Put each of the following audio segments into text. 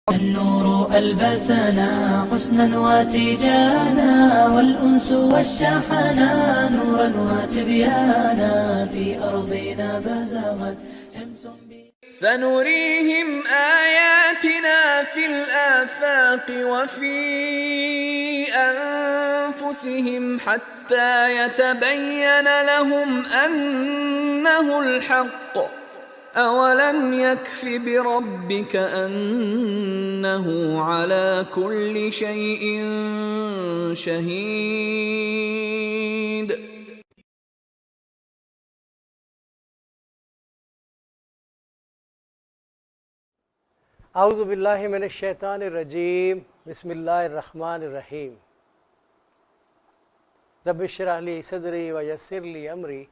النور ألبسنا حسنا وتيجانا والأنس والشحنا نورا وتبيانا في أرضنا بزغت شمس سنريهم آياتنا في الآفاق وفي أنفسهم حتى يتبين لهم أنه الحق أولم يكف بربك أنه على كل شيء شهيد. اعوذ باللہ من الشیطان الرجیم بسم اللہ الرحمن الرحیم رب اشرح لی صدری ویسر لی امری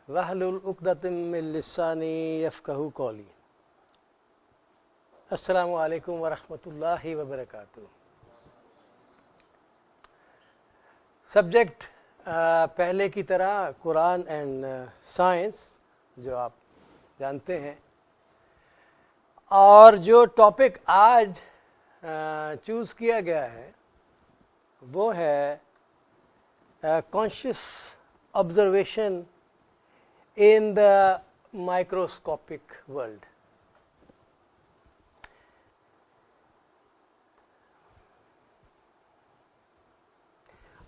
واحلل عقدۃ من لسانی یفقہوا قولی. السلام علیکم ورحمۃ اللہ وبرکاتہ. سبجیکٹ پہلے کی طرح قرآن اینڈ سائنس جو آپ جانتے ہیں، اور جو ٹاپک آج چوز کیا گیا ہے وہ ہے conscious observation in the microscopic world.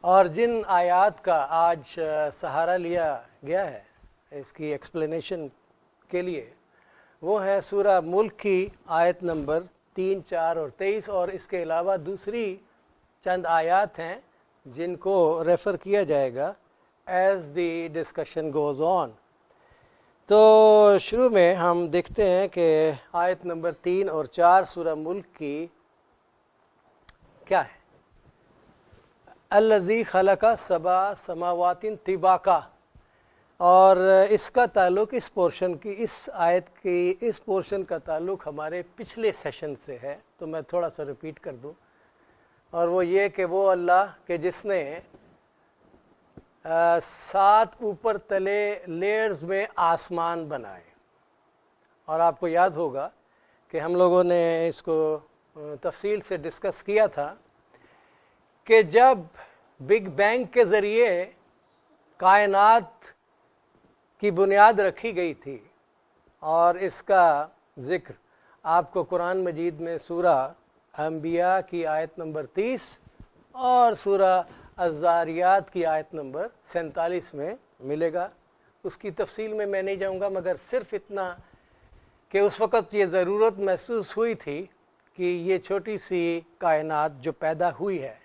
اور جن آیات کا آج سہارا لیا گیا ہے اس کی ایکسپلینیشن کے لیے، وہ ہے سورہ ملک کی آیت نمبر 3، 4 اور 23، اور اس کے علاوہ دوسری چند آیات ہیں جن کو ریفر کیا جائے گا as the discussion goes on. تو شروع میں ہم دیکھتے ہیں کہ آیت نمبر 3 اور 4 سورہ ملک کی کیا ہے. الذی خلق سبع سماوات طباقا، اور اس کا تعلق اس پورشن کی، اس آیت کی اس پورشن کا تعلق ہمارے پچھلے سیشن سے ہے. تو میں تھوڑا سا ریپیٹ کر دوں، اور وہ یہ کہ وہ اللہ کہ جس نے 7 اوپر تلے لیئرز میں آسمان بنائے. اور آپ کو یاد ہوگا کہ ہم لوگوں نے اس کو تفصیل سے ڈسکس کیا تھا کہ جب بگ بینگ کے ذریعے کائنات کی بنیاد رکھی گئی تھی، اور اس کا ذکر آپ کو قرآن مجید میں سورہ انبیاء کی آیت نمبر 30 اور سورہ الذاریات کی آیت نمبر 47 میں ملے گا. اس کی تفصیل میں نہیں جاؤں گا، مگر صرف اتنا کہ اس وقت یہ ضرورت محسوس ہوئی تھی کہ یہ چھوٹی سی کائنات جو پیدا ہوئی ہے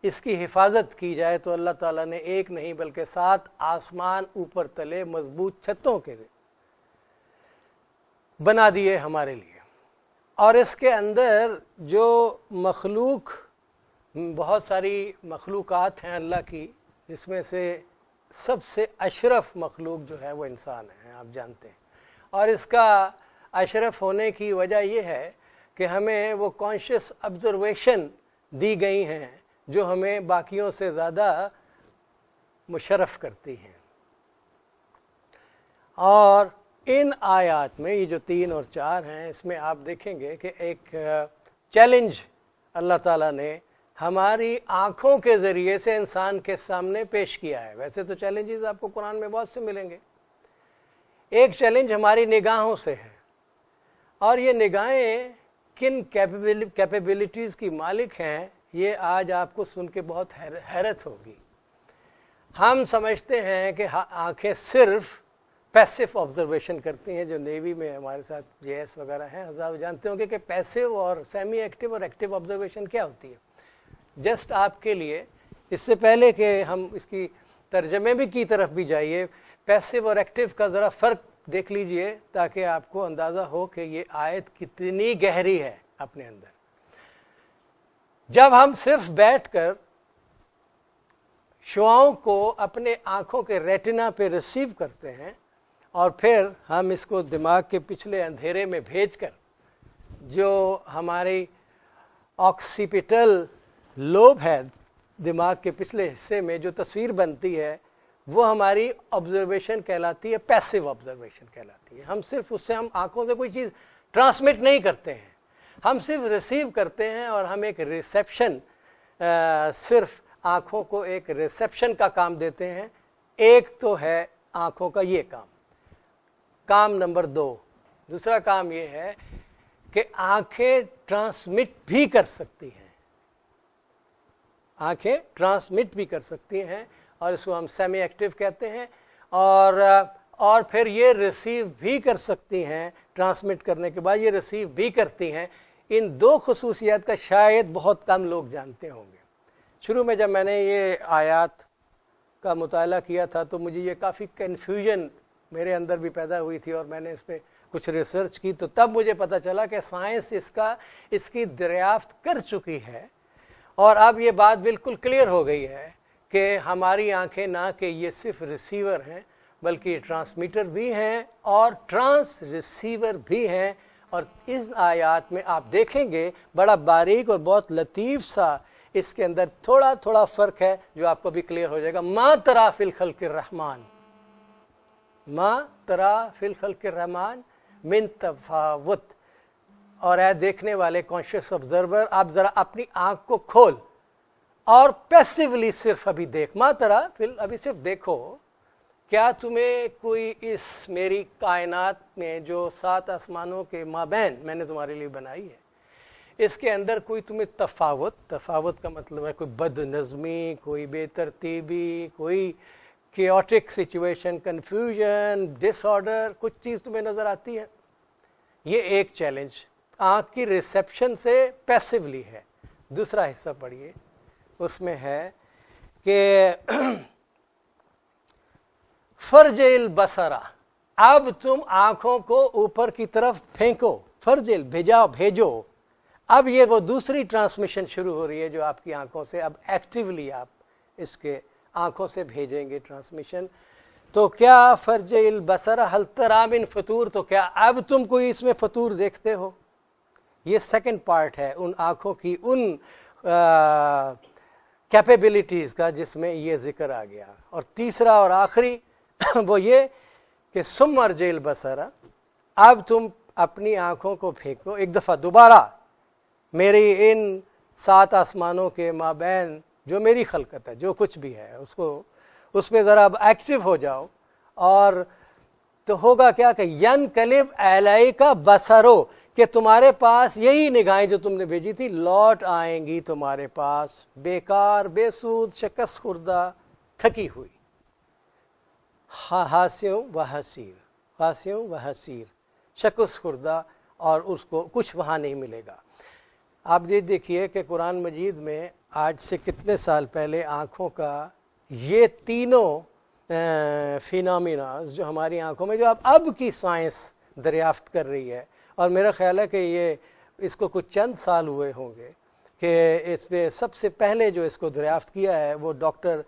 اس کی حفاظت کی جائے. تو اللہ تعالیٰ نے ایک نہیں بلکہ 7 آسمان اوپر تلے مضبوط چھتوں کے بنا دیے ہمارے لیے. اور اس کے اندر جو مخلوق، بہت ساری مخلوقات ہیں اللہ کی، جس میں سے سب سے اشرف مخلوق جو ہے وہ انسان ہے، آپ جانتے ہیں. اور اس کا اشرف ہونے کی وجہ یہ ہے کہ ہمیں وہ کانشیس آبزرویشن دی گئی ہیں جو ہمیں باقیوں سے زیادہ مشرف کرتی ہیں. اور ان آیات میں یہ جو 3 اور 4 ہیں، اس میں آپ دیکھیں گے کہ ایک چیلنج اللہ تعالیٰ نے ہماری آنکھوں کے ذریعے سے انسان کے سامنے پیش کیا ہے. ویسے تو چیلنجز آپ کو قرآن میں بہت سے ملیں گے. ایک چیلنج ہماری نگاہوں سے ہے، اور یہ نگاہیں کن کیپیبلٹیز کی مالک ہیں یہ آج آپ کو سن کے بہت حیرت ہوگی. ہم سمجھتے ہیں کہ آنکھیں صرف پیسو آبزرویشن کرتی ہیں. جو نیوی میں ہمارے ساتھ JS وغیرہ ہیں، حضرات جانتے ہوں گے کہ پیسو اور سیمی ایکٹیو اور ایکٹیو آبزرویشن کیا ہوتی ہے. جسٹ آپ کے لیے، اس سے پہلے کہ ہم اس کی ترجمے بھی کی طرف بھی جائیے، پیسو اور ایکٹیو کا ذرا فرق دیکھ لیجئے تاکہ آپ کو اندازہ ہو کہ یہ آیت کتنی گہری ہے اپنے اندر. جب ہم صرف بیٹھ کر شعاؤں کو اپنے آنکھوں کے ریٹنا پہ ریسیو کرتے ہیں، اور پھر ہم اس کو دماغ کے پچھلے اندھیرے میں بھیج کر جو ہماری آکسیپیٹل لوب ہے دماغ کے پچھلے حصے میں جو تصویر بنتی ہے، وہ ہماری آبزرویشن کہلاتی ہے، پیسو آبزرویشن کہلاتی ہے. ہم صرف اس سے ہم آنکھوں سے کوئی چیز ٹرانسمٹ نہیں کرتے ہیں، ہم صرف ریسیو کرتے ہیں اور ہم ایک ریسیپشن صرف آنکھوں کو ایک ریسیپشن کا کام دیتے ہیں. ایک تو ہے آنکھوں کا یہ کام نمبر 2. دوسرا کام یہ ہے کہ آنکھیں ٹرانسمٹ بھی کر سکتی ہیں. آنکھیں ٹرانسمٹ بھی کر سکتی ہیں اور اس کو ہم سیمی ایکٹیو کہتے ہیں. اور پھر یہ ریسیو بھی کر سکتی ہیں. ٹرانسمٹ کرنے کے بعد یہ ریسیو بھی کرتی ہیں. ان 2 خصوصیات کا شاید بہت کم لوگ جانتے ہوں گے. شروع میں جب میں نے یہ آیات کا مطالعہ کیا تھا تو مجھے یہ کافی کنفیوژن میرے اندر بھی پیدا ہوئی تھی اور میں نے اس پہ کچھ ریسرچ کی. تو تب مجھے پتہ چلا کہ سائنس اس کی دریافت کر چکی ہے اور اب یہ بات بالکل کلیئر ہو گئی ہے کہ ہماری آنکھیں نہ کہ یہ صرف ریسیور ہیں بلکہ یہ ٹرانسمیٹر بھی ہیں اور ٹرانس ریسیور بھی ہیں. اور اس آیات میں آپ دیکھیں گے بڑا باریک اور بہت لطیف سا اس کے اندر تھوڑا فرق ہے جو آپ کو بھی کلیئر ہو جائے گا. ما ترا فی الخلق الرحمن، ما ترا فی الخلق الرحمن من تفاوت. اور اے دیکھنے والے کانشیس آبزرور، آپ ذرا اپنی آنکھ کو کھول اور پیسیولی صرف ابھی دیکھ. ما ترا ابھی صرف دیکھو، کیا تمہیں کوئی اس میری کائنات میں جو 7 آسمانوں کے مابین میں نے تمہارے لیے بنائی ہے اس کے اندر کوئی تمہیں تفاوت کا مطلب ہے کوئی بد نظمی، کوئی بے ترتیبی، کوئی کیوٹک سچویشن، کنفیوژن، ڈس آرڈر، کچھ چیز تمہیں نظر آتی ہے؟ یہ ایک چیلنج آنکھ کی ریسیپشن سے پیسیولی ہے. دوسرا حصہ پڑھیے، اس میں ہے کہ فرجع البصر، اب تم آنکھوں کو اوپر کی طرف پھینکو. فرجل بھیجو. اب یہ وہ دوسری ٹرانسمیشن شروع ہو رہی ہے جو آپ کی آنکھوں سے اب ایکٹیولی آپ اس کے آنکھوں سے بھیجیں گے ٹرانسمیشن. تو کیا فرجع البصر هل تری من فطور، تو کیا اب تم کوئی اس میں فطور دیکھتے ہو؟ یہ سیکنڈ پارٹ ہے ان آنکھوں کی ان کیپیبلٹیز کا جس میں یہ ذکر آ گیا. اور تیسرا اور آخری وہ یہ کہ ثم ارجع البصر، اب تم اپنی آنکھوں کو پھینکو ایک دفعہ دوبارہ میری ان 7 آسمانوں کے مابین جو میری خلقت ہے، جو کچھ بھی ہے اس میں ذرا اب ایکٹیو ہو جاؤ. اور تو ہوگا کیا کہ ینقلب الیک بصرو، کہ تمہارے پاس یہی نگاہیں جو تم نے بھیجی تھی لوٹ آئیں گی تمہارے پاس، بیکار، بے سود، شکست خوردہ، تھکی ہوئی. حاسیوں و حسیر، شکست خوردہ، اور اس کو کچھ وہاں نہیں ملے گا. آپ یہ دیکھیے کہ قرآن مجید میں آج سے کتنے سال پہلے آنکھوں کا یہ تینوں فینامیناز جو ہماری آنکھوں میں جو اب کی سائنس دریافت کر رہی ہے، اور میرا خیال ہے کہ اس کو کچھ چند سال ہوئے ہوں گے کہ اس پہ سب سے پہلے جو اس کو دریافت کیا ہے وہ ڈاکٹر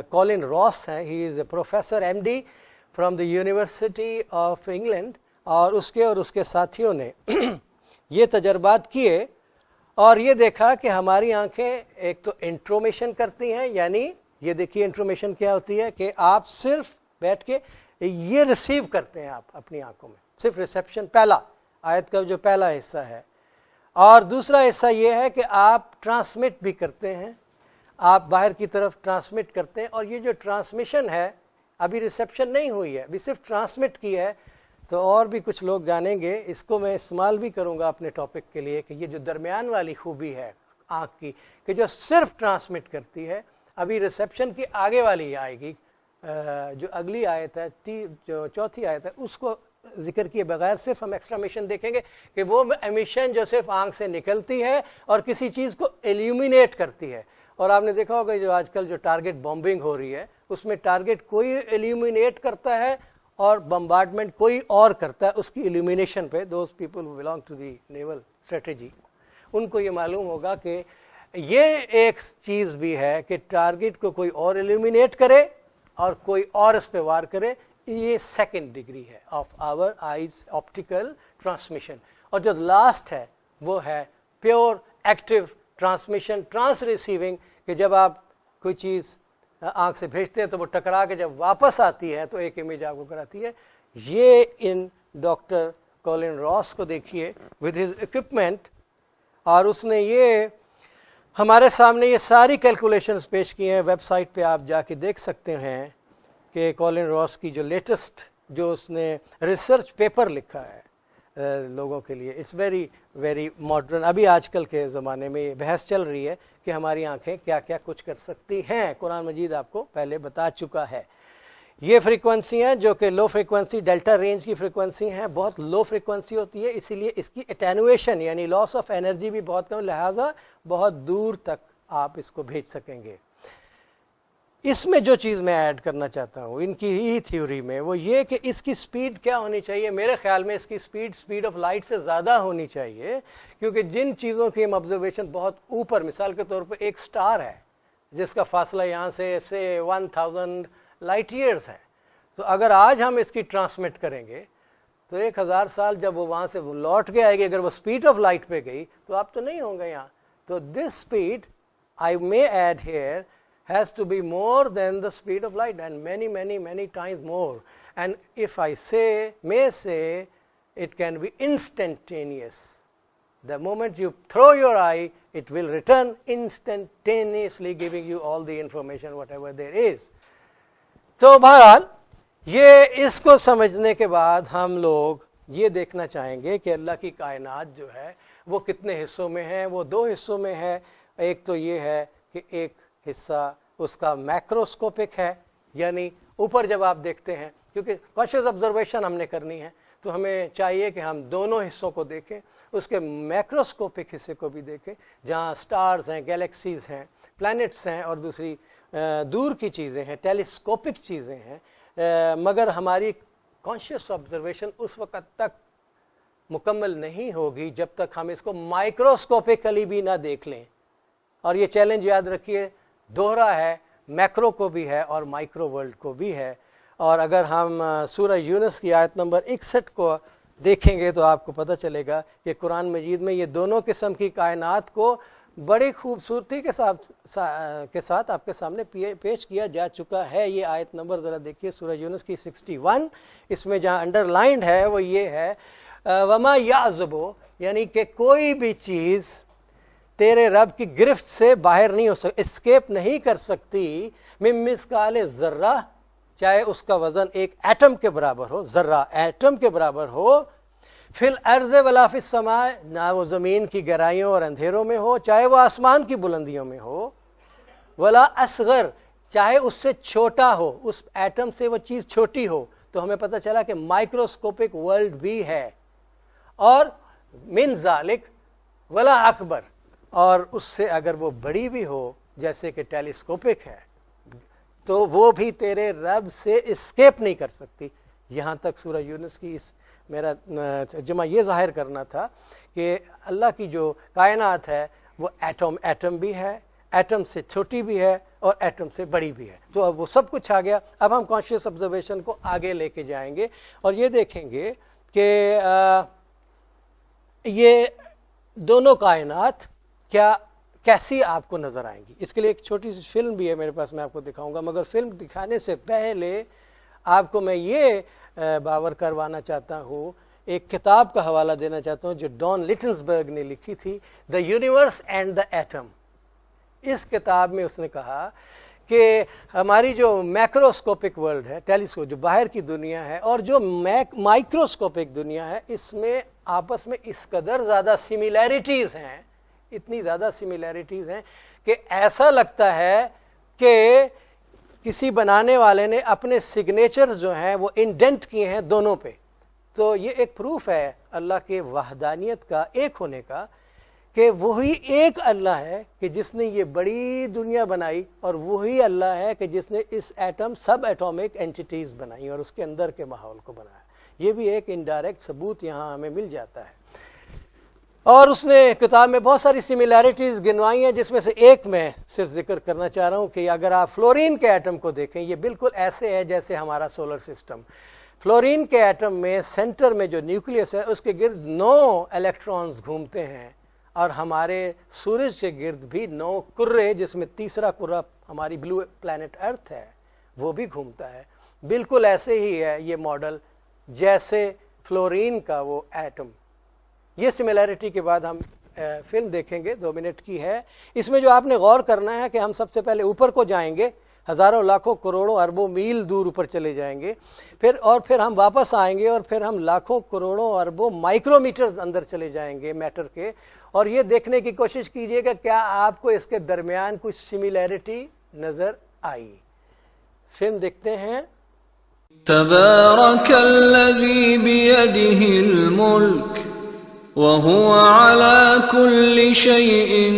کولن راس ہیں. He is a professor MD from the university of England, اور اس کے ساتھیوں نے یہ تجربات کیے اور یہ دیکھا کہ ہماری آنکھیں ایک تو انٹرومیشن کرتی ہیں. یعنی یہ دیکھیے انٹرومیشن کیا ہوتی ہے کہ آپ صرف بیٹھ کے یہ ریسیو کرتے ہیں آپ اپنی آنکھوں میں، صرف ریسیپشن پہلا آیت کا جو پہلا حصہ ہے. اور دوسرا حصہ یہ ہے کہ آپ ٹرانسمٹ بھی کرتے ہیں، آپ باہر کی طرف ٹرانسمٹ کرتے ہیں. اور یہ جو ٹرانسمیشن ہے ابھی ریسیپشن نہیں ہوئی ہے، ابھی صرف ٹرانسمٹ کی ہے. تو اور بھی کچھ لوگ جانیں گے، اس کو میں استعمال بھی کروں گا اپنے ٹاپک کے لیے، کہ یہ جو درمیان والی خوبی ہے آنکھ کی کہ جو صرف ٹرانسمٹ کرتی ہے، ابھی ریسیپشن کی آگے والی آئے گی. جو اگلی آیت ہے، جو چوتھی آیت ہے، اس کو ذکر کیے بغیر صرف ہم ایکسٹرامیشن دیکھیں گے کہ وہ ایمیشن جو صرف آنکھ سے نکلتی ہے اور کسی چیز کو ایلیومینیٹ کرتی ہے. اور آپ نے دیکھا ہوگا جو آج کل جو ٹارگٹ بمبنگ ہو رہی ہے اس میں ٹارگٹ کوئی ایلیومینیٹ کرتا ہے اور بمبارڈمنٹ کوئی اور کرتا ہے اس کی ایلیومینیشن پہ. Those people who belong to the naval strategy, ان کو یہ معلوم ہوگا کہ یہ ایک چیز بھی ہے کہ ٹارگٹ کو کوئی اور ایلیومینیٹ کرے اور کوئی اور اس پہ وار کرے. یہ سیکنڈ ڈگری ہے of our eyes optical transmission. اور جو لاسٹ ہے وہ ہے pure active transmission, trans receiving, کہ جب آپ کوئی چیز آنکھ سے بھیجتے ہیں تو وہ ٹکرا کے جب واپس آتی ہے تو ایک امیج آپ کو کراتی ہے. یہ ان ڈاکٹر کولن راس کو دیکھیے ود ہز اکوپمنٹ اور اس نے یہ ہمارے سامنے یہ ساری کیلکولیشنز پیش کی ہیں. ویب سائٹ پہ آپ جا کے دیکھ سکتے ہیں کہ کولن راس کی جو لیٹسٹ جو اس نے ریسرچ پیپر لکھا ہے لوگوں کے لیے. It's very very modern. ابھی آج کل کے زمانے میں یہ بحث چل رہی ہے کہ ہماری آنکھیں کیا کیا کچھ کر سکتی ہیں. قرآن مجید آپ کو پہلے بتا چکا ہے. یہ فریکوینسی ہیں جو کہ لو فریکوینسی ڈیلٹا رینج کی فریکوینسی ہیں, بہت لو فریکوینسی ہوتی ہے, اسی لیے اس کی اٹینویشن یعنی لاس آف انرجی بھی بہت کم, لہٰذا بہت دور تک آپ اس کو بھیج سکیں گے. اس میں جو چیز میں ایڈ کرنا چاہتا ہوں ان کی ہی تھیوری میں وہ یہ کہ اس کی سپیڈ کیا ہونی چاہیے. میرے خیال میں اس کی سپیڈ آف لائٹ سے زیادہ ہونی چاہیے, کیونکہ جن چیزوں کی ہم آبزرویشن بہت اوپر, مثال کے طور پہ ایک سٹار ہے جس کا فاصلہ یہاں سے 1000 لائٹ ایئرس ہے, تو اگر آج ہم اس کی ٹرانسمٹ کریں گے تو 1000 سال جب وہ وہاں سے لوٹ کے آئے گی, اگر وہ سپیڈ آف لائٹ پہ گئی تو آپ تو نہیں ہوں گے یہاں. تو this speed I may add here has to be more than the speed of light and many times more. And if I may say, it can be instantaneous. The moment you throw your eye, it will return instantaneously, giving you all the information whatever there is. تو بہرحال یہ اس کو سمجھنے کے بعد ہم لوگ یہ دیکھنا چاہیں گے کہ اللہ کی کائنات جو ہے وہ کتنے حصوں میں ہے. وہ 2 حصوں میں ہے. ایک تو یہ ہے کہ ایک حصہ اس کا میکروسکوپک ہے, یعنی اوپر جب آپ دیکھتے ہیں, کیونکہ کانشیس آبزرویشن ہم نے کرنی ہے تو ہمیں چاہیے کہ ہم دونوں حصوں کو دیکھیں, اس کے میکروسکوپک حصے کو بھی دیکھیں جہاں سٹارز ہیں, گیلیکسیز ہیں, پلانٹس ہیں اور دوسری دور کی چیزیں ہیں, ٹیلیسکوپک چیزیں ہیں. مگر ہماری کانشیس آبزرویشن اس وقت تک مکمل نہیں ہوگی جب تک ہم اس کو مائکروسکوپکلی بھی نہ دیکھ لیں. اور یہ چیلنج یاد رکھیے دوہرا ہے, میکرو کو بھی ہے اور مائکرو ورلڈ کو بھی ہے. اور اگر ہم سورہ یونس کی آیت نمبر 61 کو دیکھیں گے تو آپ کو پتہ چلے گا کہ قرآن مجید میں یہ دونوں قسم کی کائنات کو بڑی خوبصورتی کے ساتھ آپ کے سامنے پیش کیا جا چکا ہے. یہ آیت نمبر ذرا دیکھیے سورہ یونس کی 61, اس میں جہاں انڈر لائنڈ ہے وہ یہ ہے وما یعزبو, یعنی کہ کوئی بھی چیز تیرے رب کی گرفت سے باہر نہیں ہو سکتی, اسکیپ نہیں کر سکتی, من مثقال ذرہ, چاہے اس کا وزن ایک ایٹم کے برابر ہو, ذرہ ایٹم کے برابر ہو, فی الارض ولا فی السماء, نہ وہ زمین کی گہرائیوں اور اندھیروں میں ہو, چاہے وہ آسمان کی بلندیوں میں ہو, ولا اصغر, چاہے اس سے چھوٹا ہو, اس ایٹم سے وہ چیز چھوٹی ہو. تو ہمیں پتہ چلا کہ مائکروسکوپک ورلڈ بھی ہے. اور من ذالک ولا اکبر, اور اس سے اگر وہ بڑی بھی ہو جیسے کہ ٹیلیسکوپک ہے تو وہ بھی تیرے رب سے اسکیپ نہیں کر سکتی. یہاں تک سورہ یونس کی میرا ترجمہ یہ ظاہر کرنا تھا کہ اللہ کی جو کائنات ہے وہ ایٹم بھی ہے, ایٹم سے چھوٹی بھی ہے اور ایٹم سے بڑی بھی ہے. تو اب وہ سب کچھ آ گیا. اب ہم کانشیس آبزرویشن کو آگے لے کے جائیں گے اور یہ دیکھیں گے کہ یہ دونوں کائنات کیسی آپ کو نظر آئیں گی. اس کے لیے ایک چھوٹی سی فلم بھی ہے میرے پاس, میں آپ کو دکھاؤں گا. مگر فلم دکھانے سے پہلے آپ کو میں یہ باور کروانا چاہتا ہوں, ایک کتاب کا حوالہ دینا چاہتا ہوں جو ڈان لٹنسبرگ نے لکھی تھی, the universe and the atom. اس کتاب میں اس نے کہا کہ ہماری جو میکروسکوپک ورلڈ ہے, ٹیلیسکوپ جو باہر کی دنیا ہے, اور جو مائکروسکوپک دنیا ہے, اس میں آپس میں اس قدر زیادہ سملیرٹیز ہیں, اتنی زیادہ سملیرٹیز ہیں کہ ایسا لگتا ہے کہ کسی بنانے والے نے اپنے سگنیچرز جو ہیں وہ انڈینٹ کیے ہیں دونوں پہ. تو یہ ایک پروف ہے اللہ کے وحدانیت کا, ایک ہونے کا, کہ وہی ایک اللہ ہے کہ جس نے یہ بڑی دنیا بنائی, اور وہی اللہ ہے کہ جس نے اس ایٹم سب ایٹومک اینٹیٹیز بنائی اور اس کے اندر کے ماحول کو بنایا. یہ بھی ایک انڈائریکٹ ثبوت یہاں ہمیں مل جاتا ہے. اور اس نے کتاب میں بہت ساری سملیرٹیز گنوائی ہیں, جس میں سے ایک میں صرف ذکر کرنا چاہ رہا ہوں کہ اگر آپ فلورین کے ایٹم کو دیکھیں, یہ بالکل ایسے ہے جیسے ہمارا سولر سسٹم. فلورین کے ایٹم میں سینٹر میں جو نیوکلیس ہے اس کے گرد 9 الیکٹرانز گھومتے ہیں, اور ہمارے سورج کے گرد بھی 9 کرے, جس میں تیسرا کرہ ہماری بلو پلانٹ ارتھ ہے وہ بھی گھومتا ہے. بالکل ایسے ہی ہے یہ ماڈل جیسے فلورین کا وہ ایٹم. یہ سملیرٹی کے بعد ہم فلم دیکھیں گے 2 منٹ کی ہے. اس میں جو آپ نے غور کرنا ہے کہ ہم سب سے پہلے اوپر کو جائیں گے, ہزاروں لاکھوں کروڑوں اربوں میل دور اوپر چلے جائیں گے, پھر ہم واپس آئیں گے اور پھر ہم لاکھوں کروڑوں اربوں مائکرو میٹرز اندر چلے جائیں گے میٹر کے, اور یہ دیکھنے کی کوشش کیجئے گا کیا آپ کو اس کے درمیان کچھ سملیرٹی نظر آئی. فلم دیکھتے ہیں. تبارك الذي بيده الملك وهو على كل شيء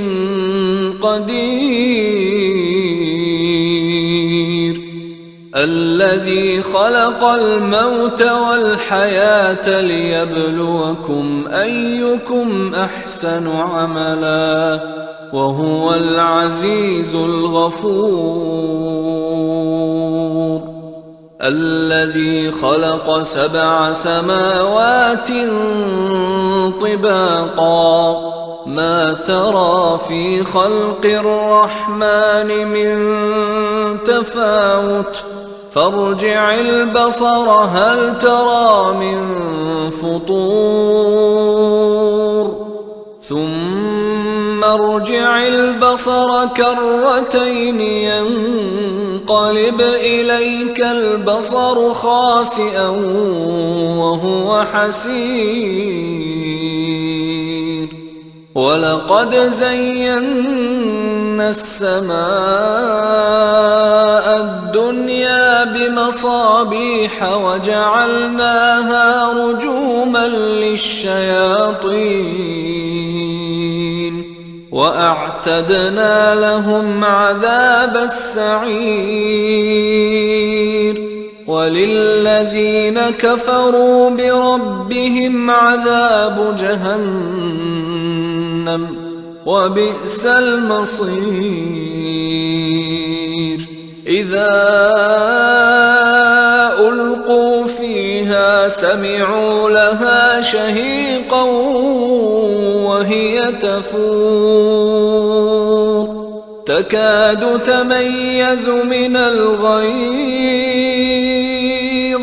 قدير الذي خلق الموت والحياة ليبلوكم أيكم أحسن عملا وهو العزيز الغفور الذي خلق 7 سماوات طباقا ما ترى في خلق الرحمن من تفاوت فارجع البصر هل ترى من فطور ثم ارجع البصر كرتين ينقلب إليك البصر خاسئا وهو حسير ولقد زينا السماء الدنيا بمصابيح وجعلناها رجوما للشياطين وأعتدنا لهم عذاب السعير وللذين كفروا بربهم عذاب جهنم وبئس المصير إذا ألقوا فيها سمعوا لها شهيقا وهي تفور تكاد تميز من الغيظ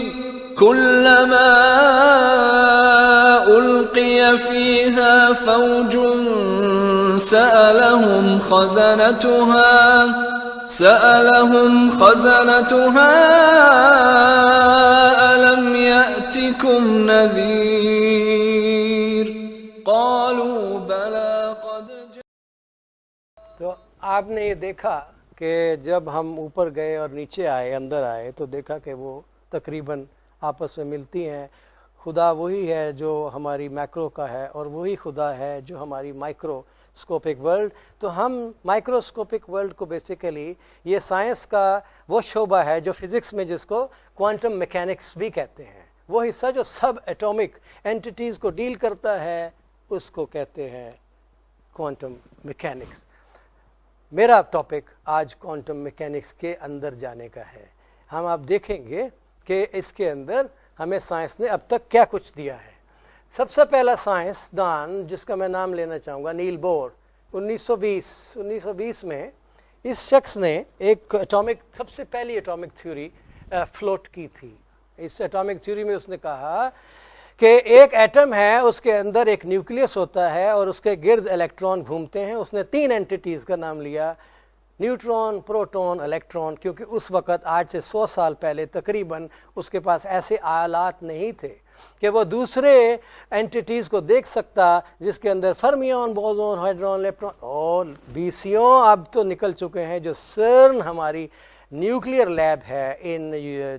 كلما ألقي فيها فوج سألهم خزنتها ألم يأتكم نذير قالوا بلى قد جاء. تو آپ نے یہ دیکھا کہ جب ہم اوپر گئے اور نیچے آئے اندر آئے تو دیکھا کہ وہ تقریباً آپس میں ملتی ہیں. خدا وہی ہے جو ہماری میکرو کا ہے اور وہی خدا ہے جو ہماری مائکروسکوپک ورلڈ. تو ہم مائکروسکوپک ورلڈ کو بیسیکلی یہ سائنس کا وہ شعبہ ہے جو فزکس میں جس کو کوانٹم میکینکس بھی کہتے ہیں. وہ حصہ جو سب ایٹامک اینٹیٹیز کو ڈیل کرتا ہے اس کو کہتے ہیں کوانٹم میکینکس. میرا ٹاپک آج کوانٹم میکینکس کے اندر جانے کا ہے. ہم آپ دیکھیں گے کہ اس کے اندر ہمیں سائنس نے اب تک کیا کچھ دیا ہے. سب سے پہلا سائنسدان جس کا میں نام لینا چاہوں گا نیل بور. 1920 میں اس شخص نے ایک سب سے پہلی ایٹامک تھیوری فلوٹ کی تھی. اس ایٹامک تھیوری میں اس نے کہا کہ ایک ایٹم ہے, اس کے اندر ایک نیوکلیس ہوتا ہے اور اس کے گرد الیکٹران گھومتے ہیں. اس نے 3 اینٹیٹیز کا نام لیا, نیوٹرون, پروٹون, الیکٹران, کیونکہ اس وقت آج سے 100 سال پہلے تقریباً اس کے پاس ایسے آلات نہیں تھے کہ وہ دوسرے اینٹیٹیز کو دیکھ سکتا جس کے اندر فرمیون, بوزون, ہائیڈرون, لیپٹرون اور بیسیوں اب تو نکل چکے ہیں. جو سرن ہماری نیوکلیئر لیب ہے ان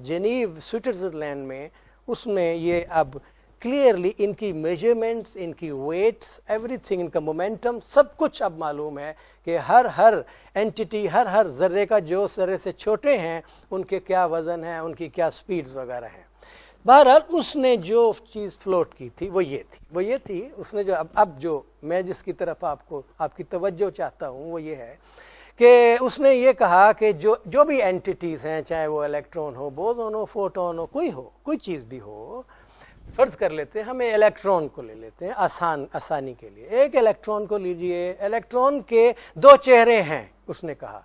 جنیو سوئٹزرلینڈ میں, اس میں یہ اب کلیئرلی ان کی میجرمنٹس, ان کی ویٹس, ایوری تھنگ, ان کا مومنٹم, سب کچھ اب معلوم ہے کہ ہر اینٹیٹی, ہر ذرے کا جو ذرے سے چھوٹے ہیں ان کے کیا وزن ہیں, ان کی کیا سپیڈز وغیرہ ہیں. بہرحال اس نے جو چیز فلوٹ کی تھی وہ یہ تھی اس نے جو اب جو میں جس کی طرف آپ کی توجہ چاہتا ہوں وہ یہ ہے کہ اس نے یہ کہا کہ جو بھی اینٹیٹیز ہیں, چاہے وہ الیکٹرون ہو, بوزون ہو, فوٹون ہو, کوئی چیز بھی ہو, فرض کر لیتے ہیں ہمیں الیکٹران کو لے لیتے ہیں آسانی کے لیے. ایک الیکٹران کو لیجئے, الیکٹران کے 2 چہرے ہیں. اس نے کہا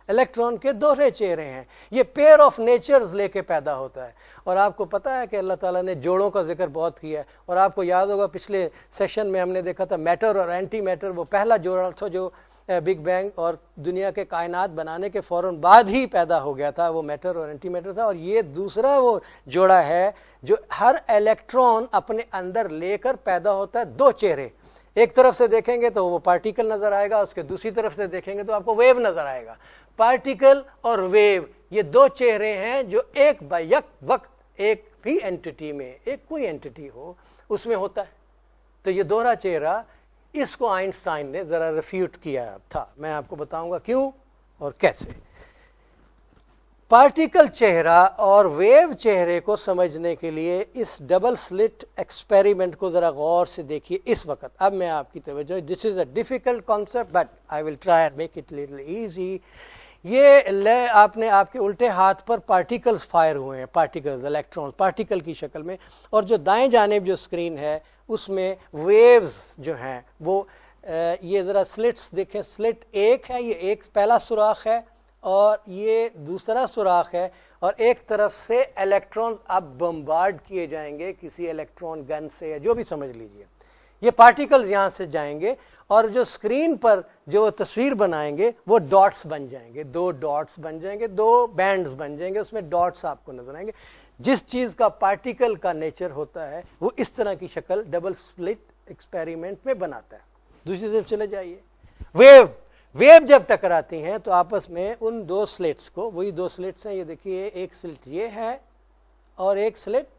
الیکٹران کے دوہرے چہرے ہیں. یہ پیئر آف نیچرز لے کے پیدا ہوتا ہے. اور آپ کو پتہ ہے کہ اللہ تعالیٰ نے جوڑوں کا ذکر بہت کیا ہے, اور آپ کو یاد ہوگا پچھلے سیشن میں ہم نے دیکھا تھا میٹر اور اینٹی میٹر, وہ پہلا جوڑا تھا جو بگ بینگ اور دنیا کے کائنات بنانے کے فوراً بعد ہی پیدا ہو گیا تھا, وہ میٹر اور اینٹی میٹر تھا. اور یہ دوسرا وہ جوڑا ہے جو ہر الیکٹران اپنے اندر لے کر پیدا ہوتا ہے, دو چہرے. ایک طرف سے دیکھیں گے تو وہ پارٹیکل نظر آئے گا, اس کے دوسری طرف سے دیکھیں گے تو آپ کو ویو نظر آئے گا. پارٹیکل اور ویو یہ دو چہرے ہیں جو ایک بیک وقت ایک بھی اینٹی میں, ایک کوئی اینٹی ہو اس میں ہوتا ہے. تو یہ دوہرا چہرہ, اس کو آئنسٹائن نے ذرا ریفیوٹ کیا تھا. میں آپ کو بتاؤں گا کیوں اور کیسے. پارٹیکل چہرہ اور ویو چہرے کو سمجھنے کے لیے اس ڈبل سلٹ ایکسپیریمنٹ کو ذرا غور سے دیکھیے اس وقت. اب میں آپ کی توجہ, this is a difficult concept but I will try and make it little easy. یہ آپ نے آپ کے الٹے ہاتھ پر پارٹیکلز فائر ہوئے ہیں, پارٹیکلز الیکٹرانز پارٹیکل کی شکل میں, اور جو دائیں جانب جو اسکرین ہے اس میں ویوز جو ہیں وہ یہ ذرا سلٹس دیکھیں. سلٹ ایک ہے, یہ ایک پہلا سوراخ ہے اور یہ دوسرا سوراخ ہے, اور ایک طرف سے الیکٹران اب بمبارڈ کیے جائیں گے کسی الیکٹران گن سے یا جو بھی سمجھ لیجئے. یہ پارٹیکلز یہاں سے جائیں گے اور جو اسکرین پر جو تصویر بنائیں گے وہ ڈاٹس بن جائیں گے, دو ڈاٹس بن جائیں گے, دو بینڈز بن جائیں گے, اس میں ڈاٹس آپ کو نظر آئیں گے. جس چیز کا پارٹیکل کا نیچر ہوتا ہے وہ اس طرح کی شکل ڈبل سپلٹ ایکسپیریمنٹ میں بناتا ہے. دوسری طرف چلے جائیے, ویو جب ٹکراتی ہیں تو آپس میں ان دو سلٹس کو, وہی دو سلٹس ہیں, یہ دیکھیے ایک سلٹ یہ ہے اور ایک سلٹ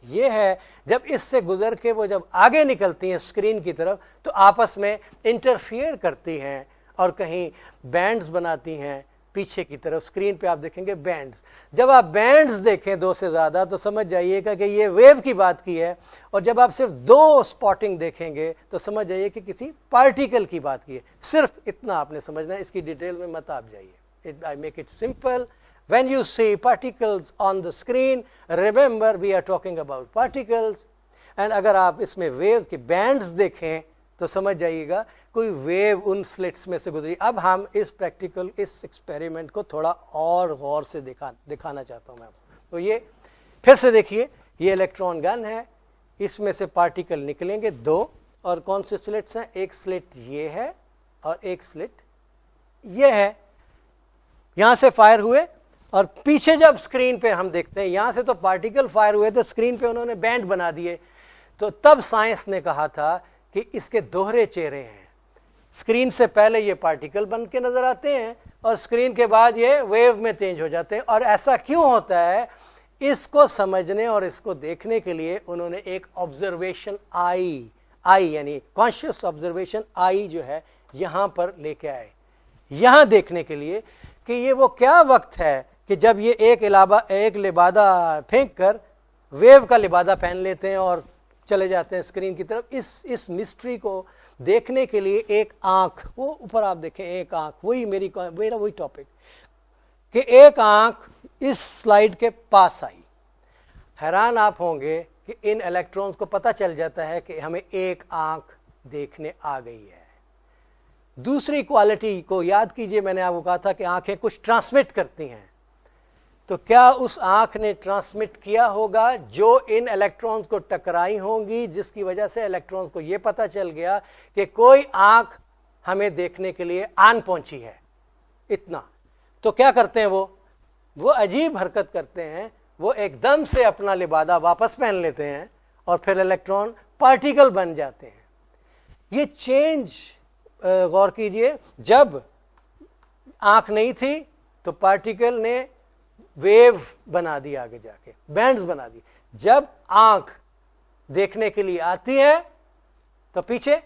یہ ہے, جب اس سے گزر کے وہ جب آگے نکلتی ہیں اسکرین کی طرف تو آپس میں انٹرفیئر کرتی ہیں اور کہیں بینڈز بناتی ہیں پیچھے کی طرف. اسکرین پہ آپ دیکھیں گے بینڈز. جب آپ بینڈز دیکھیں دو سے زیادہ تو سمجھ جائیے گا کہ یہ ویو کی بات کی ہے, اور جب آپ صرف دو سپاٹنگ دیکھیں گے تو سمجھ جائیے کہ کسی پارٹیکل کی بات کی ہے. صرف اتنا آپ نے سمجھنا ہے, اس کی ڈیٹیل میں مت آپ جائیے. I make it simple. When you see particles on the screen, remember we are talking about particles. And اگر آپ اس میں ویوز کے بینڈز دیکھیں تو سمجھ جائیے گا کوئی ویو ان سلٹس میں سے گزری. اب ہم اس پریکٹیکل اس ایکسپیریمنٹ کو تھوڑا اور غور سے دکھانا چاہتا ہوں میں آپ کو. تو یہ پھر سے دیکھیے, یہ الیکٹران گن ہے, اس میں سے پارٹیکل نکلیں گے دو, اور کون سے سلٹس ہیں, ایک سلٹ یہ ہے اور ایک سلٹ یہ ہے. یہاں سے فائر ہوئے اور پیچھے جب اسکرین پہ ہم دیکھتے ہیں یہاں سے تو پارٹیکل فائر ہوئے تو اسکرین پہ انہوں نے بینڈ بنا دیے. تو تب سائنس نے کہا تھا کہ اس کے دوہرے چہرے ہیں. اسکرین سے پہلے یہ پارٹیکل بن کے نظر آتے ہیں اور اسکرین کے بعد یہ ویو میں چینج ہو جاتے ہیں. اور ایسا کیوں ہوتا ہے, اس کو سمجھنے اور اس کو دیکھنے کے لیے انہوں نے ایک آبزرویشن آئی یعنی کانشیس آبزرویشن آئی جو ہے یہاں پر لے کے آئے, یہاں دیکھنے کے لیے کہ یہ وہ کیا وقت ہے کہ جب یہ ایک لبادہ پھینک کر ویو کا لبادہ پہن لیتے ہیں اور چلے جاتے ہیں اسکرین کی طرف. اس مسٹری کو دیکھنے کے لیے ایک آنکھ, وہ اوپر آپ دیکھیں ایک آنکھ, وہی میرا وہی ٹاپک کہ ایک آنکھ اس سلائیڈ کے پاس آئی. حیران آپ ہوں گے کہ ان الیکٹرانز کو پتہ چل جاتا ہے کہ ہمیں ایک آنکھ دیکھنے آ گئی ہے. دوسری کوالٹی کو یاد کیجئے, میں نے آپ کو کہا تھا کہ آنکھیں کچھ ٹرانسمٹ کرتی ہیں. تو کیا اس آنکھ نے ٹرانسمٹ کیا ہوگا جو ان الیکٹرانز کو ٹکرائی ہوں گی, جس کی وجہ سے الیکٹرانز کو یہ پتہ چل گیا کہ کوئی آنکھ ہمیں دیکھنے کے لیے آن پہنچی ہے. اتنا. تو کیا کرتے ہیں وہ عجیب حرکت کرتے ہیں, وہ ایک دم سے اپنا لبادہ واپس پہن لیتے ہیں اور پھر الیکٹران پارٹیکل بن جاتے ہیں. یہ چینج غور کیجئے, جب آنکھ نہیں تھی تو پارٹیکل نے ویو بنا دی, آگے جا کے بینڈز بنا دی. جب آنکھ دیکھنے کے لیے آتی ہے تو پیچھے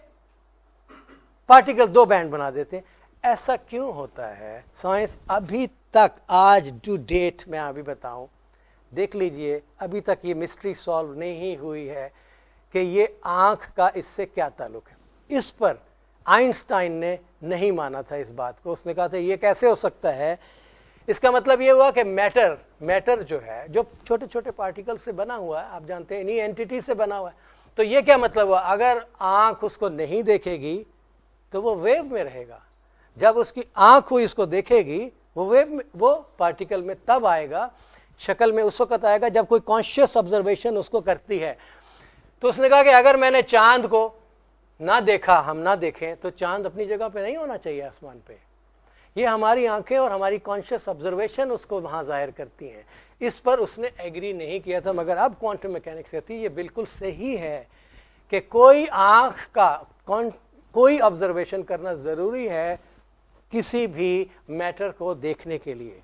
پارٹیکل دو بینڈ بنا دیتے ہیں. ایسا کیوں ہوتا ہے؟ سائنس ابھی تک آج ٹو ڈیٹ میں ابھی بتاؤں, دیکھ لیجئے ابھی تک یہ مسٹری سالو نہیں ہوئی ہے کہ یہ آنکھ کا اس سے کیا تعلق ہے. اس پر آئنسٹائن نے نہیں مانا تھا اس بات کو. اس نے کہا تھا یہ کیسے ہو سکتا ہے. اس کا مطلب یہ ہوا کہ میٹر جو ہے, جو چھوٹے چھوٹے پارٹیکل سے بنا ہوا ہے, آپ جانتے ہیں انہی اینٹیٹی سے بنا ہوا ہے. تو یہ کیا مطلب ہوا, اگر آنکھ اس کو نہیں دیکھے گی تو وہ ویو میں رہے گا, جب اس کی آنکھ ہوئی اس کو دیکھے گی وہ پارٹیکل میں تب آئے گا، شکل میں اس وقت آئے گا جب کوئی کانشیس آبزرویشن اس کو کرتی ہے. تو اس نے کہا کہ اگر میں نے چاند کو نہ دیکھا، ہم نہ دیکھیں، تو چاند اپنی جگہ پہ نہیں ہونا چاہیے آسمان پہ. یہ ہماری آنکھیں اور ہماری کانشیس آبزرویشن اس کو وہاں ظاہر کرتی ہیں. اس پر اس نے ایگری نہیں کیا تھا، مگر اب کوانٹم میکینکس کہتی ہے یہ بالکل صحیح ہے کہ کوئی آنکھ کا کوئی آبزرویشن کرنا ضروری ہے کسی بھی میٹر کو دیکھنے کے لیے.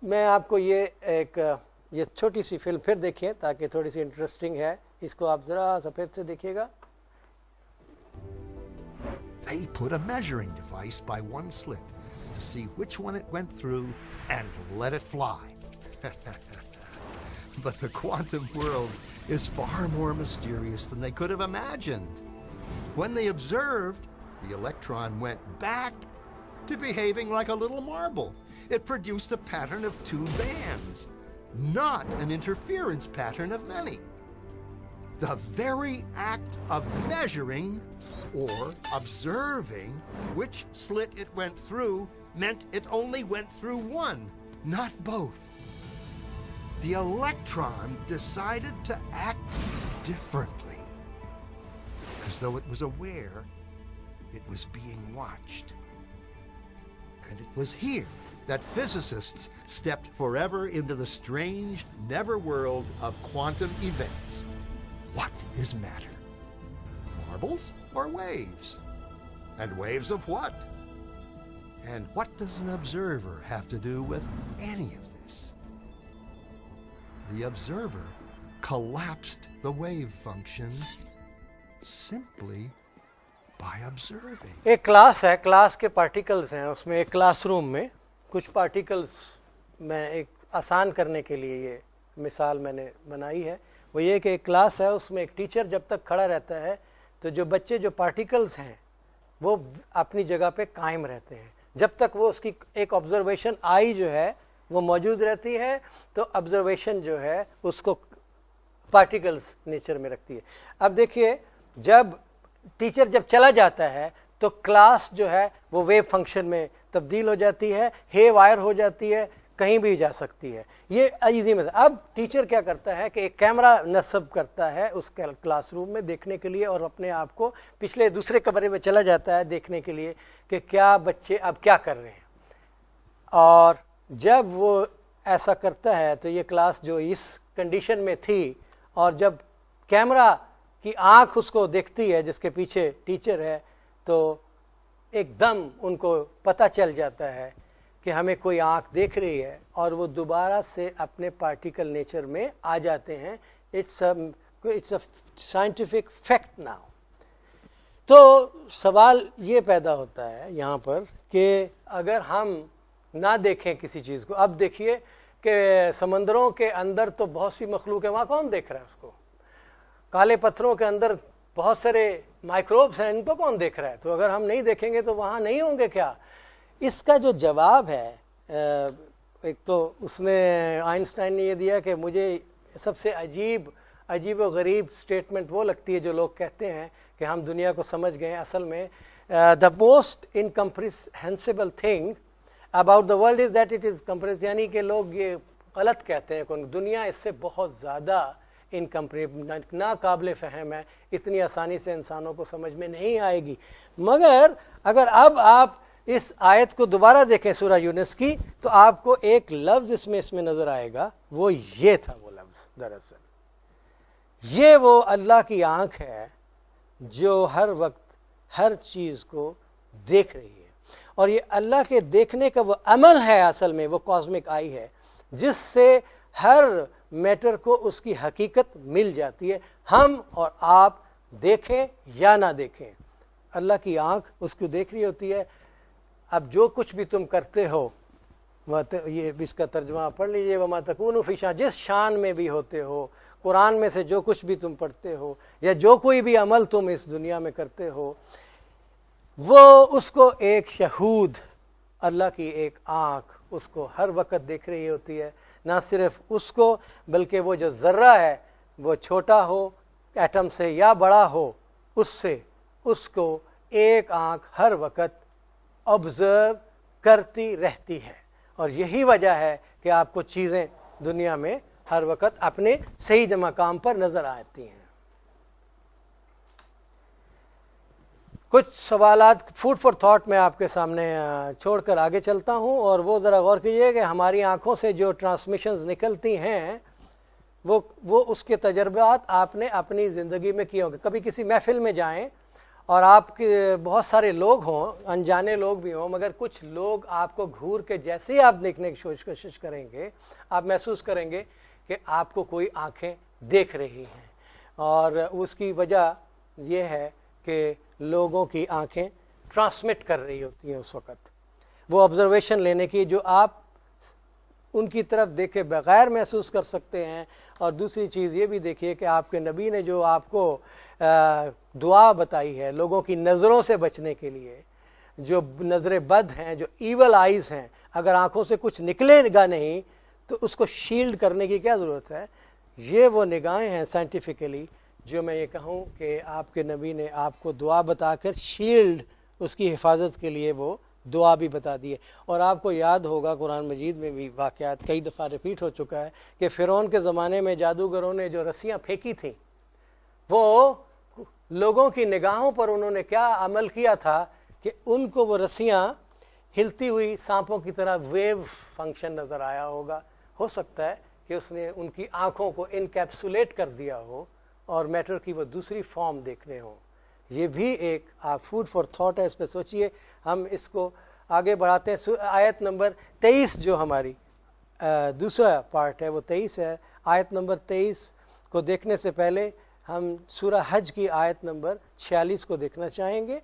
میں آپ کو یہ چھوٹی سی فلم پھر دیکھیں تاکہ تھوڑی سی انٹرسٹنگ ہے، اس کو آپ ذرا سا پھر سے دیکھیے گا. They put a measuring device by one slit to see which one it went through and let it fly. But the quantum world is far more mysterious than they could have imagined. When they observed, the electron went back to behaving like a little marble. It produced a pattern of 2 bands, not an interference pattern of many. The very act of measuring or observing which slit it went through meant it only went through one, not both. The electron decided to act differently, as though it was aware it was being watched. And it was here that physicists stepped forever into the strange netherworld of quantum events. What is matter? Marbles or waves? And waves of what? And what does an observer have to do with any of this? The observer collapsed the wave function simply by observing. ایک class ہے، class کے particles ہیں، اس میں ایک class room میں کچھ particles میں ایک آسان کرنے کے لیے یہ مثال میں نے بنائی ہے. وہ یہ کہ ایک کلاس ہے، اس میں ایک ٹیچر جب تک کھڑا رہتا ہے تو جو بچے جو پارٹیکلز ہیں وہ اپنی جگہ پہ قائم رہتے ہیں جب تک وہ اس کی ایک آبزرویشن آئی جو ہے وہ موجود رہتی ہے. تو آبزرویشن جو ہے اس کو پارٹیکلز نیچر میں رکھتی ہے. اب دیکھیے جب ٹیچر جب چلا جاتا ہے تو کلاس جو ہے وہ ویو فنکشن میں تبدیل ہو جاتی ہے، ہے وائر ہو جاتی ہے، کہیں بھی جا سکتی ہے. یہ ایزی میں اب ٹیچر کیا کرتا ہے کہ ایک کیمرہ نصب کرتا ہے اس کلاس روم میں دیکھنے کے لیے، اور اپنے آپ کو پچھلے دوسرے کمرے میں چلا جاتا ہے دیکھنے کے لیے کہ کیا بچے اب کیا کر رہے ہیں. اور جب وہ ایسا کرتا ہے تو یہ کلاس جو اس کنڈیشن میں تھی، اور جب کیمرہ کی آنکھ اس کو دیکھتی ہے جس کے پیچھے ٹیچر ہے، تو ایک دم ان کو پتہ چل جاتا ہے کہ ہمیں کوئی آنکھ دیکھ رہی ہے، اور وہ دوبارہ سے اپنے پارٹیکل نیچر میں آ جاتے ہیں. It's a scientific fact now. تو سوال یہ پیدا ہوتا ہے یہاں پر کہ اگر ہم نہ دیکھیں کسی چیز کو، اب دیکھیے کہ سمندروں کے اندر تو بہت سی مخلوق ہے، وہاں کون دیکھ رہا ہے اس کو؟ کالے پتھروں کے اندر بہت سارے مائکروبس ہیں، ان کو کون دیکھ رہا ہے؟ تو اگر ہم نہیں دیکھیں گے تو وہاں نہیں ہوں گے کیا؟ اس کا جو جواب ہے، ایک تو اس نے آئنسٹائن نے یہ دیا کہ مجھے سب سے عجیب و غریب سٹیٹمنٹ وہ لگتی ہے جو لوگ کہتے ہیں کہ ہم دنیا کو سمجھ گئے. اصل میں the most incomprehensible thing about the world is that it is comprehensible, یعنی کہ لوگ یہ غلط کہتے ہیں کہ دنیا اس سے بہت زیادہ ناقابل فہم ہے، اتنی آسانی سے انسانوں کو سمجھ میں نہیں آئے گی. مگر اگر اب آپ اس آیت کو دوبارہ دیکھیں سورہ یونس کی، تو آپ کو ایک لفظ اس میں نظر آئے گا. وہ یہ تھا، وہ لفظ دراصل یہ وہ اللہ کی آنکھ ہے جو ہر وقت ہر چیز کو دیکھ رہی ہے. اور یہ اللہ کے دیکھنے کا وہ عمل ہے، اصل میں وہ کاسمک آئی ہے جس سے ہر میٹر کو اس کی حقیقت مل جاتی ہے، ہم اور آپ دیکھیں یا نہ دیکھیں. اللہ کی آنکھ اس کو دیکھ رہی ہوتی ہے. اب جو کچھ بھی تم کرتے ہو، یہ اس کا ترجمہ پڑھ لیجئے، وَمَا تَكُونُ فِي شَأْنٍ، جس شان میں بھی ہوتے ہو، قرآن میں سے جو کچھ بھی تم پڑھتے ہو یا جو کوئی بھی عمل تم اس دنیا میں کرتے ہو، وہ اس کو ایک شہود، اللہ کی ایک آنکھ اس کو ہر وقت دیکھ رہی ہوتی ہے. نہ صرف اس کو، بلکہ وہ جو ذرہ ہے وہ چھوٹا ہو ایٹم سے یا بڑا ہو، اس سے اس کو ایک آنکھ ہر وقت آبزرو کرتی رہتی ہے، اور یہی وجہ ہے کہ آپ کو چیزیں دنیا میں ہر وقت اپنے صحیح مقام پر نظر آتی ہیں۔ کچھ سوالات فوڈ فار تھاٹ میں آپ کے سامنے چھوڑ کر آگے چلتا ہوں، اور وہ ذرا غور کیجئے کہ ہماری آنکھوں سے جو ٹرانسمیشنز نکلتی ہیں وہ اس کے تجربات آپ نے اپنی زندگی میں کیے ہوں گے۔ کبھی کسی محفل میں جائیں اور آپ کے بہت سارے لوگ ہوں، انجانے لوگ بھی ہوں، مگر کچھ لوگ آپ کو گھور کے جیسے ہی آپ دیکھنے کی کوشش کریں گے، آپ محسوس کریں گے کہ آپ کو کوئی آنکھیں دیکھ رہی ہیں، اور اس کی وجہ یہ ہے کہ لوگوں کی آنکھیں ٹرانسمٹ کر رہی ہوتی ہیں اس وقت وہ آبزرویشن لینے کی جو آپ ان کی طرف دیکھے بغیر محسوس کر سکتے ہیں۔ اور دوسری چیز یہ بھی دیکھیے کہ آپ کے نبی نے جو آپ کو دعا بتائی ہے لوگوں کی نظروں سے بچنے کے لیے، جو نظر بد ہیں، جو ایول آئیز ہیں، اگر آنکھوں سے کچھ نکلے گا نہیں تو اس کو شیلڈ کرنے کی کیا ضرورت ہے؟ یہ وہ نگاہیں ہیں سائنٹیفکلی جو میں یہ کہوں کہ آپ کے نبی نے آپ کو دعا بتا کر شیلڈ، اس کی حفاظت کے لیے وہ دعا بھی بتا دی ہے۔ اور آپ کو یاد ہوگا قرآن مجید میں بھی واقعات کئی دفعہ ریپیٹ ہو چکا ہے کہ فرعون کے زمانے میں جادوگروں نے جو رسیاں پھینکی تھیں، وہ لوگوں کی نگاہوں پر انہوں نے کیا عمل کیا تھا کہ ان کو وہ رسیاں ہلتی ہوئی سانپوں کی طرح ویو فنکشن نظر آیا ہوگا۔ ہو سکتا ہے کہ اس نے ان کی آنکھوں کو انکیپسولیٹ کر دیا ہو اور میٹر کی وہ دوسری فارم دیکھ رہے ہوں۔ یہ بھی ایک فوڈ فار تھاٹ ہے، اس پہ سوچئے۔ ہم اس کو آگے بڑھاتے ہیں۔ آیت نمبر 23 جو ہماری دوسرا پارٹ ہے وہ 23 ہے۔ آیت نمبر 23 کو دیکھنے سے پہلے ہم سورہ حج کی آیت نمبر 46 کو دیکھنا چاہیں گے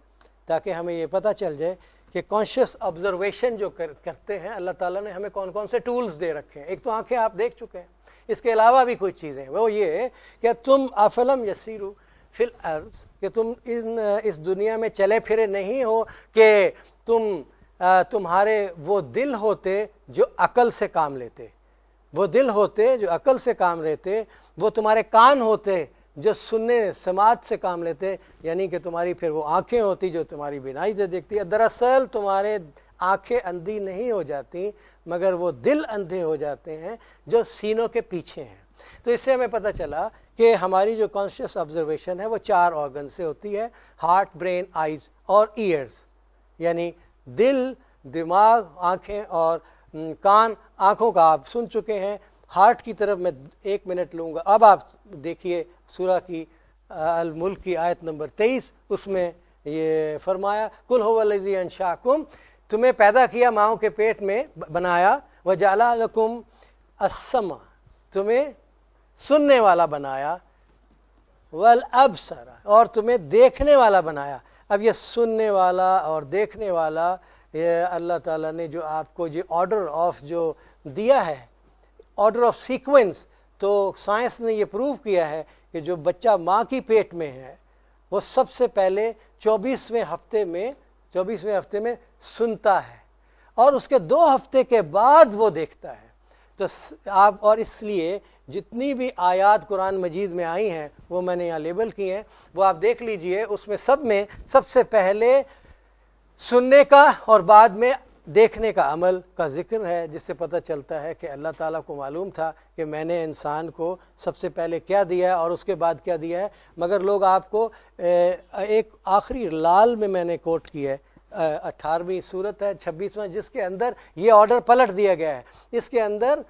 تاکہ ہمیں یہ پتہ چل جائے کہ کانشیس آبزرویشن جو کرتے ہیں اللہ تعالیٰ نے ہمیں کون کون سے ٹولز دے رکھے ہیں۔ ایک تو آنکھیں آپ دیکھ چکے ہیں، اس کے علاوہ بھی کچھ چیزیں، وہ یہ کہ تم افلم یسیرو فی الارض، کہ تم اس دنیا میں چلے پھرے نہیں ہو کہ تمہارے وہ دل ہوتے جو عقل سے کام لیتے، وہ دل ہوتے جو عقل سے کام لیتے، وہ تمہارے کان ہوتے جو سننے سماعت سے کام لیتے، یعنی کہ تمہاری پھر وہ آنکھیں ہوتی جو تمہاری بینائی سے دیکھتی ہے۔ دراصل تمہارے آنکھیں اندھی نہیں ہو جاتی مگر وہ دل اندھے ہو جاتے ہیں جو سینوں کے پیچھے ہیں۔ تو اس سے ہمیں پتہ چلا کہ ہماری جو کانشیس آبزرویشن ہے وہ 4 آرگن سے ہوتی ہے، ہارٹ، برین، آئیز اور ایئرز، یعنی دل، دماغ، آنکھیں اور کان۔ آنکھوں کا آپ سن چکے ہیں۔ ہارٹ کی طرف میں 1 منٹ لوں گا۔ اب آپ دیکھیے سورہ کی الملک کی آیت نمبر 23، اس میں یہ فرمایا قُلْ هُوَ الَّذِي أَنشَأَكُمْ، تمہیں پیدا کیا ماؤں کے پیٹ میں بنایا، وَجَعَلَ لَكُمْ السَّمْعَ، تمہیں سننے والا بنایا، وَالْأَبْصَرَ، اور تمہیں دیکھنے والا بنایا۔ اب یہ سننے والا اور دیکھنے والا، یہ اللہ تعالیٰ نے جو آپ کو یہ آرڈر آف جو دیا ہے، آرڈر آف سیکوینس، تو سائنس نے یہ پروو کیا ہے کہ جو بچہ ماں کی پیٹ میں ہے وہ سب سے پہلے 24ویں ہفتے میں سنتا ہے، اور اس کے 2 ہفتے کے بعد وہ دیکھتا ہے۔ تو آپ، اور اس لیے جتنی بھی آیات قرآن مجید میں آئی ہیں وہ میں نے یہاں لیبل کی ہیں، وہ آپ دیکھ لیجئے، اس میں سب سے پہلے سننے کا اور بعد میں دیکھنے کا عمل کا ذکر ہے، جس سے پتہ چلتا ہے کہ اللہ تعالیٰ کو معلوم تھا کہ میں نے انسان کو سب سے پہلے کیا دیا ہے اور اس کے بعد کیا دیا ہے۔ مگر لوگ آپ کو ایک آخری لال میں نے کوٹ کی ہے، 18ویں سورت ہے 26واں، جس کے اندر یہ آرڈر پلٹ دیا گیا ہے۔ اس کے اندر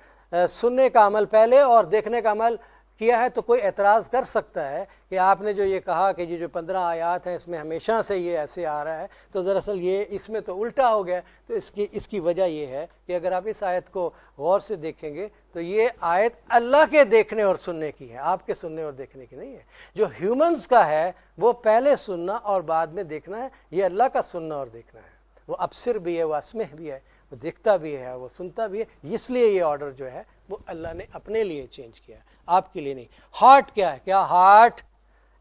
سننے کا عمل پہلے اور دیکھنے کا عمل کیا ہے۔ تو کوئی اعتراض کر سکتا ہے کہ آپ نے جو یہ کہا کہ یہ جو 15 آیات ہیں اس میں ہمیشہ سے یہ ایسے آ رہا ہے، تو دراصل یہ اس میں تو الٹا ہو گیا۔ تو اس کی وجہ یہ ہے کہ اگر آپ اس آیت کو غور سے دیکھیں گے تو یہ آیت اللہ کے دیکھنے اور سننے کی ہے، آپ کے سننے اور دیکھنے کی نہیں ہے۔ جو ہیومنز کا ہے وہ پہلے سننا اور بعد میں دیکھنا ہے، یہ اللہ کا سننا اور دیکھنا ہے۔ وہ ابصر بھی ہے، وہ اسمع بھی ہے، وہ دیکھتا بھی ہے، وہ سنتا بھی ہے۔ اس لیے یہ آرڈر جو ہے وہ اللہ نے اپنے لیے چینج کیا ہے، آپ کے لیے نہیں۔ ہارٹ کیا ہے؟ کیا ہارٹ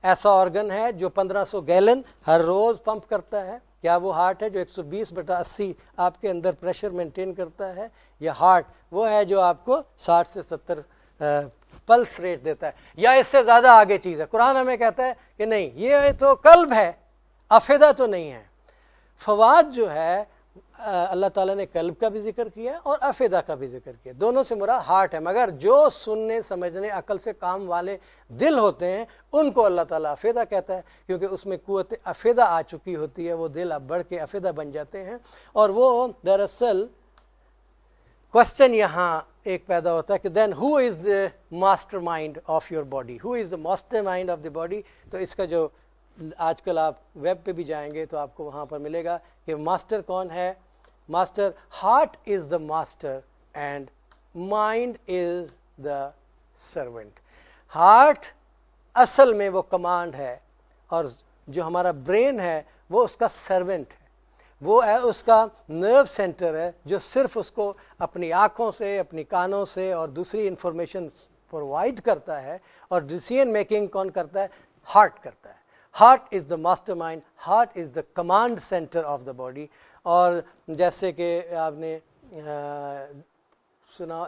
ایسا آرگن ہے جو 1500 گیلن ہر روز پمپ کرتا ہے؟ کیا وہ ہارٹ ہے جو 120/80 آپ کے اندر پریشر مینٹین کرتا ہے؟ یا ہارٹ وہ ہے جو آپ کو 60 سے 70 پلس ریٹ دیتا ہے، یا اس سے زیادہ آگے چیز ہے؟ قرآن ہمیں کہتا ہے کہ نہیں، یہ تو قلب ہے، افیدہ تو نہیں ہے۔ فواد جو ہے اللہ تعالیٰ نے قلب کا بھی ذکر کیا اور افیدہ کا بھی ذکر کیا، دونوں سے مراد ہارٹ ہے، مگر جو سننے سمجھنے عقل سے کام والے دل ہوتے ہیں ان کو اللہ تعالیٰ افیدہ کہتا ہے، کیونکہ اس میں قوت افیدہ آ چکی ہوتی ہے، وہ دل اب بڑھ کے افیدہ بن جاتے ہیں۔ اور وہ دراصل کوشچن یہاں ایک پیدا ہوتا ہے کہ then who is the mastermind of your body, who is the mastermind of the body? تو اس کا جو آج کل آپ ویب پہ بھی جائیں گے تو آپ کو وہاں پر ملے گا کہ ماسٹر کون ہے۔ Master, heart is the master and mind is the servant. Heart اصل میں وہ کمانڈ ہے اور جو ہمارا برین ہے وہ اس کا سرونٹ ہے، وہ ہے اس کا نرو سینٹر ہے جو صرف اس کو اپنی آنکھوں سے، اپنی کانوں سے اور دوسری انفارمیشن پرووائڈ کرتا ہے، اور ڈیسیژن میکنگ کون کرتا ہے؟ ہارٹ کرتا ہے۔ Heart is the master mind, heart is the command centre of the body. اور جیسے کہ آپ نے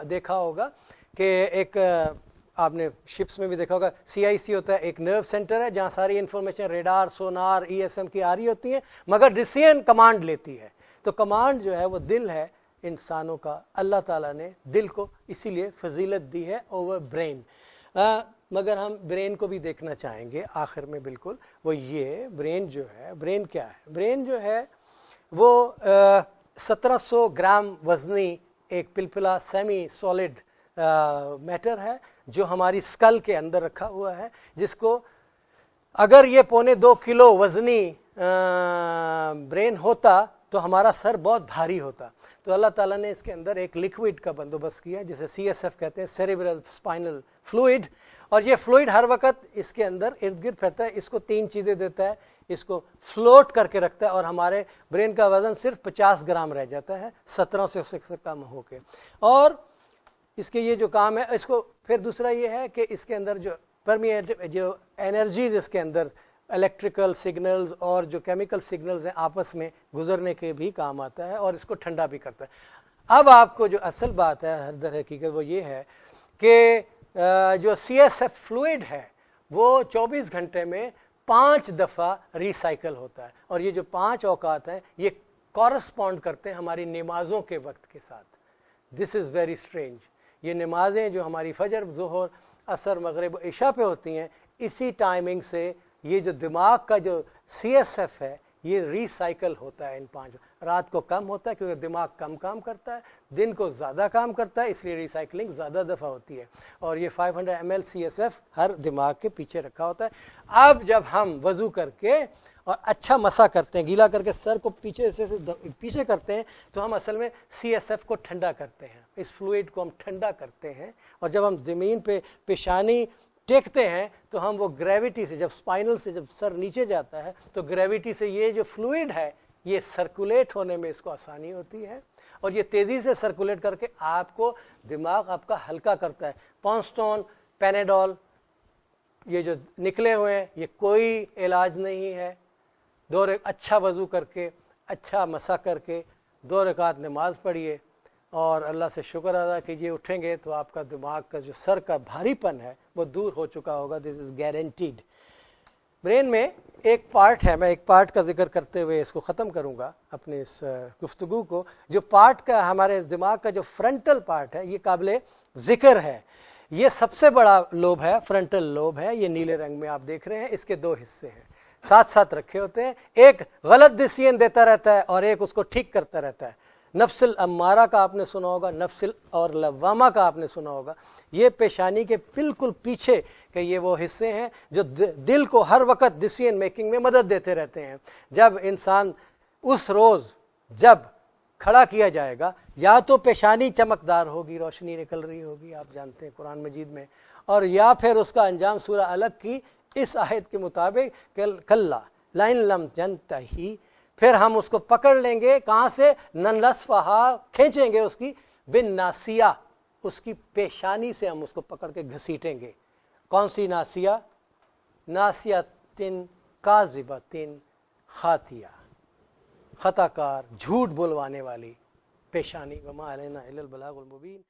دیکھا ہوگا کہ ایک آپ نے شپس میں بھی دیکھا ہوگا CIC ہوتا ہے، ایک نرو سینٹر ہے جہاں ساری انفارمیشن ریڈار، سونار، ESM کی آ رہی ہوتی ہیں، مگر ڈیسیژن کمانڈ لیتی ہے۔ تو کمانڈ جو ہے وہ دل ہے انسانوں کا۔ اللہ تعالیٰ نے دل کو اسی لیے فضیلت دی ہے اوور برین۔ مگر ہم برین کو بھی دیکھنا چاہیں گے آخر میں، بالکل وہ یہ برین جو ہے، برین کیا ہے؟ برین جو ہے وہ 1700 گرام وزنی ایک پلپلا سیمی سالڈ میٹر ہے جو ہماری اسکل کے اندر رکھا ہوا ہے، جس کو اگر یہ 1.25 کلو وزنی برین ہوتا تو ہمارا سر بہت بھاری ہوتا۔ تو اللہ تعالیٰ نے اس کے اندر ایک لکوڈ کا بندوبست کیا جسے CSF کہتے ہیں، سیریبرل اسپائنل فلوئڈ، اور یہ فلوئڈ ہر وقت اس کے اندر ارد گرد پھرتا ہے، اس کو 3 چیزیں دیتا ہے، اس کو فلوٹ کر کے رکھتا ہے، اور ہمارے برین کا وزن صرف 50 گرام رہ جاتا ہے، 1700 سے کم ہو کے۔ اور اس کے یہ جو کام ہے، اس کو پھر دوسرا یہ ہے کہ اس کے اندر جو جو انرجیز اس کے اندر الیکٹریکل سگنلز اور جو کیمیکل سگنلز ہیں آپس میں گزرنے کے بھی کام آتا ہے، اور اس کو ٹھنڈا بھی کرتا ہے۔ اب آپ کو جو اصل بات ہے ہر در حقیقت وہ یہ ہے کہ جو CSF فلوئڈ ہے وہ 24 گھنٹے میں 5 دفعہ ریسائیکل ہوتا ہے، اور یہ جو 5 اوقات ہیں یہ کورسپونڈ کرتے ہیں ہماری نمازوں کے وقت کے ساتھ۔ دس از ویری اسٹرینج۔ یہ نمازیں جو ہماری فجر، ظہر، عصر، مغرب و عشاء پہ ہوتی ہیں، اسی ٹائمنگ سے یہ جو دماغ کا جو CSF ہے یہ ریسائیکل ہوتا ہے ان 5۔ رات کو کم ہوتا ہے کیونکہ دماغ کم کام کرتا ہے، دن کو زیادہ کام کرتا ہے، اس لیے ریسائیکلنگ زیادہ دفعہ ہوتی ہے، اور یہ 500 ml CSF ہر دماغ کے پیچھے رکھا ہوتا ہے۔ اب جب ہم وضو کر کے اور اچھا مسا کرتے ہیں، گیلا کر کے سر کو پیچھے سے پیچھے کرتے ہیں، تو ہم اصل میں CSF کو ٹھنڈا کرتے ہیں، اس فلوئڈ کو ہم ٹھنڈا کرتے ہیں۔ اور جب ہم زمین پہ پیشانی ٹیکتے ہیں تو ہم وہ گریوٹی سے، جب اسپائنل سے جب سر نیچے جاتا ہے تو گریوٹی سے یہ جو فلوئڈ ہے یہ سرکولیٹ ہونے میں اس کو آسانی ہوتی ہے، اور یہ تیزی سے سرکولیٹ کر کے آپ کو دماغ آپ کا ہلکا کرتا ہے۔ پونسٹون، پینیڈول یہ جو نکلے ہوئے ہیں یہ کوئی علاج نہیں ہے۔ اچھا وضو کر کے، اچھا مسا کر کے 2 رکعت نماز پڑھیے اور اللہ سے شکر ادا کیجیے، اٹھیں گے تو آپ کا دماغ کا جو سر کا بھاری پن ہے وہ دور ہو چکا ہوگا۔ دس از گارنٹیڈ۔ برین میں ایک پارٹ ہے، میں ایک پارٹ کا ذکر کرتے ہوئے اس کو ختم کروں گا اپنے اس گفتگو کو۔ جو پارٹ کا ہمارے دماغ کا جو فرنٹل پارٹ ہے یہ قابل ذکر ہے، یہ سب سے بڑا لوب ہے، فرنٹل لوب ہے، یہ نیلے رنگ میں آپ دیکھ رہے ہیں۔ اس کے 2 حصے ہیں، ساتھ ساتھ رکھے ہوتے ہیں، ایک غلط ڈیسیژن دیتا رہتا ہے اور ایک اس کو ٹھیک کرتا رہتا ہے۔ نفس الامارہ کا آپ نے سنا ہوگا، نفس اور لوامہ کا آپ نے سنا ہوگا۔ یہ پیشانی کے بالکل پیچھے کہ یہ وہ حصے ہیں جو دل کو ہر وقت ڈیسیژن میکنگ میں مدد دیتے رہتے ہیں۔ جب انسان اس روز جب کھڑا کیا جائے گا، یا تو پیشانی چمکدار ہوگی، روشنی نکل رہی ہوگی، آپ جانتے ہیں قرآن مجید میں، اور یا پھر اس کا انجام سورہ الگ کی اس آیت کے مطابق کلا لئن لم ینتہی، پھر ہم اس کو پکڑ لیں گے، کہاں سے؟ ننلصفہا، کھینچیں گے اس کی بن ناسیہ، اس کی پیشانی سے ہم اس کو پکڑ کے گھسیٹیں گے۔ کون سی ناسیہ؟ ناسیۃ کاذبۃ خاطیہ، خطا کار، جھوٹ بولوانے والی پیشانی۔ وما علینا الا البلاغ المبین۔